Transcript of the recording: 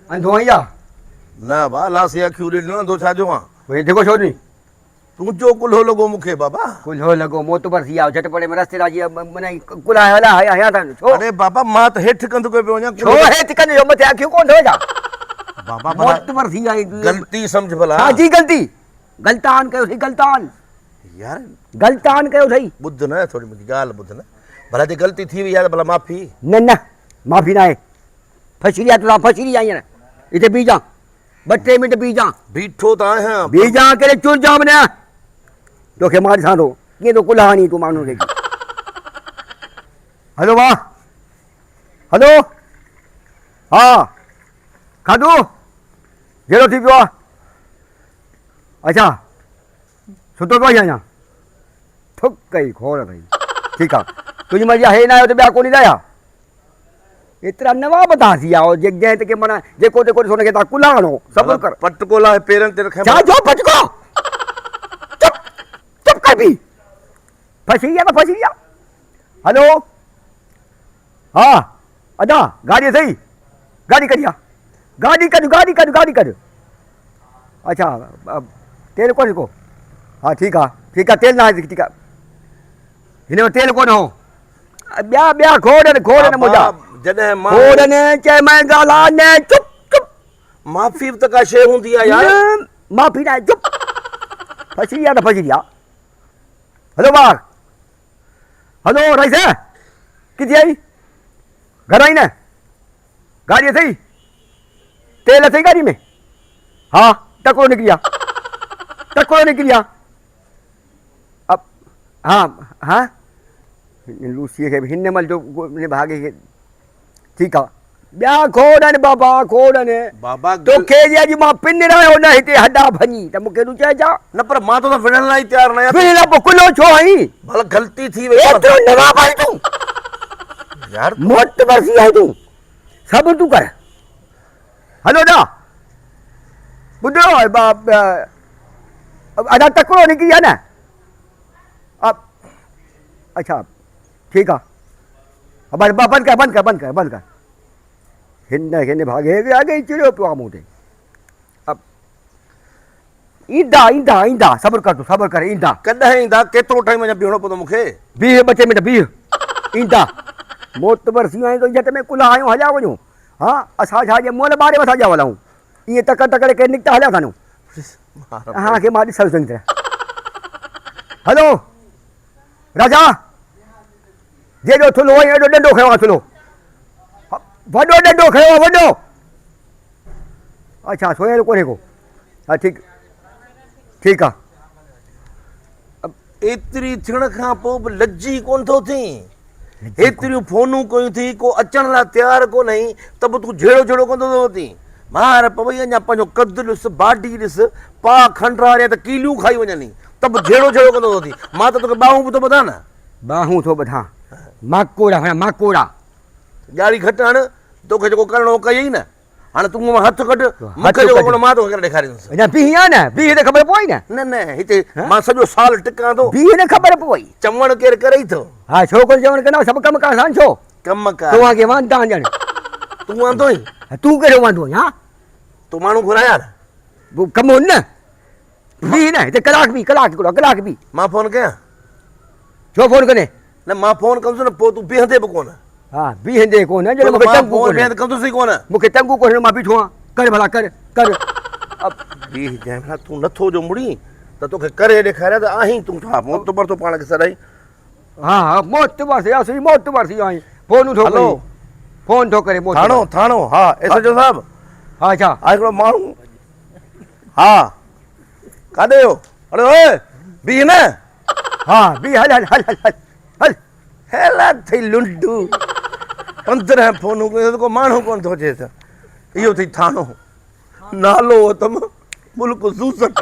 अंधो आहीं छा? न बा लासी अखियूं ॾिनो अंधो छा जो आहे? भई जेको छो नी तूं जो कुल्हो लॻो मूंखे बाबा। कुल्हो लॻो मोतबर थी विया झटि पड़े में रस्ते राजी माना कुल्हा हला हया था छो? अरे बाबा मां त हेठि कंदो पियो वञा। छो हेठि कंदे जो मथे अखियूं कोन थो छा? बाबा मोतबर थी आई ग़लती सम्झ भला। छा जी ग़लती? गलतान कयो थई गलतान। यार गलतान कयो थई। ॿुध न थोरी मुंहिंजी ॻाल्हि ॿुध न। भला जे ग़लती थी वई आहे त भला माफ़ी। न न माफ़ी न आहे। फसिरी आहे तुला फसिरी आई हींअर हिते बीह जा 2-3 मिंट बीह जा। बीठो त आहियां। बीह जा करे चुर जा वञा तोखे मां ॾिसां थो कीअं थो कुल्हा हणी तूं माण्हू खे। हलो वाह हलो हा खाधो जहिड़ो थी पियो आहे? अच्छा सुठो पियो अञा थुक कई खोड़ अथई ठीकु आहे तुंहिंजी मर्ज़ी आहे न आयो त ॿिया कोन ईंदा छा? एतिरा नवाब था थी विया जंहिं ते माना जेको जेको ॾिसो हुनखे तव्हां कुल्हा हणो सब्र कर। पटको लाइ पेरनि ते रखे। छा जो पटको? चुप चुप कर बि फसी विया त फसी विया। हलो हा अदा गाॾी सही गाॾी कढी आहे गाॾी कढ गाॾी कढ गाॾी कढ। अच्छा तेल कोन्हे को? हा ठीकु आहे तेल न आहे ठीकु आहे हिन में तेल कोन हो। ॿिया ॿिया खोड़नि खोड़नि मुंहिंजा जॾहिं मां खोड़नि चयोमांइ ॻाल्हि न चुप चुप। माफ़ी त का शइ हूंदी आहे यार। माफ़ी न आहे चुप फसी विया त फसी विया। हलो ॿार हलो रईस किथे आई? घर आई न? गाड़ी अथई? तेल अथई गाड़ी में? हाँ टको निकली आहे। अब हाँ हाँ लूसी खे हिन महिल जो भागे खे ठीकु आहे ॿिया खोड़नि बाबा खोड़नि। बाबा तोखे जे अॼु मां पिन रहियो न हिते हॾा भञी त मूंखे तूं चए छा? न पर मां तो विढ़ण लाइ तयार न आहियां। विढ़ण पोइ कुल्हो छो आई? भला ग़लती थी वई एतिरो नवाब आई तूं यार। मोतबर थी आई तूं सब्र तूं कर। हलो ना ॿुधो अञा तकिड़ो निकिरी आहे न? अच्छा ठीकु आहे बंदि कर हिन भागे अॻे चिड़ियो पियो आहे मूं ते। ईंदा सब्र कर ईंदा। कॾहिं ईंदा? केतिरो टाइम अञा बीहणो पवंदो मूंखे? बीह 2 मिंट बीह ईंदा। मोतबर थी आहीं त झटि में कुल्हा आहियूं हलिया वञूं। हा असां छा जे मुअल ॿारे मथां जा हलूं ईअं तकड़ि के निकिता हलिया कानूं। हाँ के मां ॾिसो चङी तरह। हलो राजा जेॾो थुलो आहे एॾो ॾंडो खयो आहे थुलो वॾो ॾंडो खयो आहे वॾो। अच्छा सोयल कोन्हे को? हा ठीकु आहे। एतिरी थियण खां पोइ बि लज्जी कोन थो थी? एतिरियूं फोनूं कयूं थी को अचण लाइ तयारु कोन आई त बि तूं झेड़ो कंदो थो थी। मार पवई अञा पंहिंजो कद ॾिस बाडी ॾिस पा खंडरारे त कीलियूं खाई वञनि त बि झेड़ो कंदो थो थी। मां त तोखे बाहूं बि थो ॿधां न। बाहूं थो ॿधां माकोड़ा ॻाढ़ी घटि हाणे तोखे जेको करिणो कयई न। हाणे तूं हथु कढ मूंखे जेको कोन मां तोखे करे ॾेखारींदुसि। अञा बीह आहे न बीह त ख़बर पवई न? न हिते मां सॼो साल टिकां थो। बीह न ख़बर पवई चवण केरु करे ई थो। हा छोकिरो चवण कंदा सभु कमु कर सां छो कमु कर तव्हांखे वांदा ॼण तूं वांदो आहीं? तूं कहिड़ो वांदो आहीं? हा तूं माण्हू घुराया कमु न बीह न हिते कलाक बि मां फोन कयां? छो फोन कने? न मां फोन कंदुसि न पोइ तूं बीहंदे बि कोन। हा बीहंदे कोन मूंखे तंगू कोन्हे मां बीठो आहियां। कर भला कर बीह जांइ भला तूं नथो जो मुड़ी त तोखे करे ॾेखारियां त आहीं तूं छा मोतबर थो पाण खे सदाई। हा मोतबर थी आई फोन थो हलो फोन थो करे थाणो हा एसएचओ साहब। हा छा हिकिड़ो माण्हू हा काॾे हो? अरे ओए बीह न। हा बीह हल हेला थई लुंडू 15 फोनूं कयूं को माण्हू कोन थो अचे त इहो अथई थाणो नालो तम मुल्क ज़ूसट।